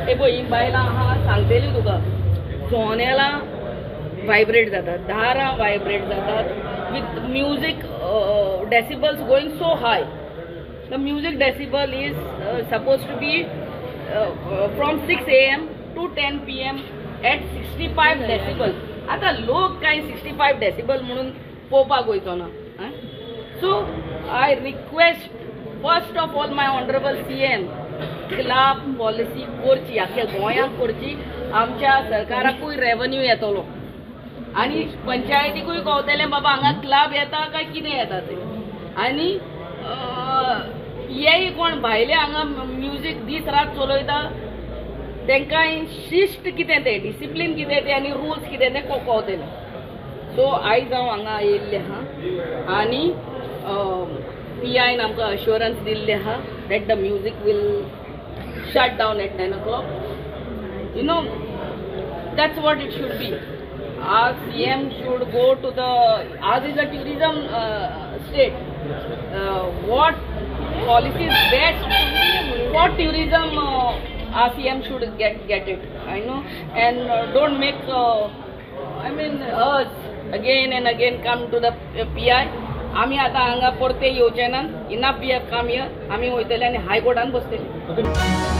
हे पळय बायलां आहा सांगतेली तुका सोन्याला व्हायब्रेट जातात दारां व्हायब्रेट जातात with music decibels going so high the music decibel is suppose to be from 6 AM to 10 PM at 65 decibel आता लोक काय 65 डेसिबल म्हणून पळोवपाक वयचो ना so I request first of all my honourable CM club policy करची आख्या गोंयांत करची आमच्या सरकाराकूय रेवन्यू येतलो आनी पंचायतीकूय कळटलें बाबा हांगा क्लब येता काय कितें येता ते आनी हेय कोण भायले हांगा म्युजीक दीस रात चलयता तांकां शिस्त कितें तें डिसिप्लीन कितें तें आनी रुल्स कितें तें कळटलें सो आयज हांव हांगा येयल्लें आहा आनी PIन आमकां अश्युरन्स दिल्ले आहा that the music will shut down at 10 o'clock. You know, that's what it should be. Our CM should go to the, ours is a tourism state. What policy is best for tourism, our CM should get it. I know, and don't make, us again and again come to the PI. आम्ही आता हांगा परते येवचे ना enough काम here आम्ही वयतले आनी हायकोर्टान बसतले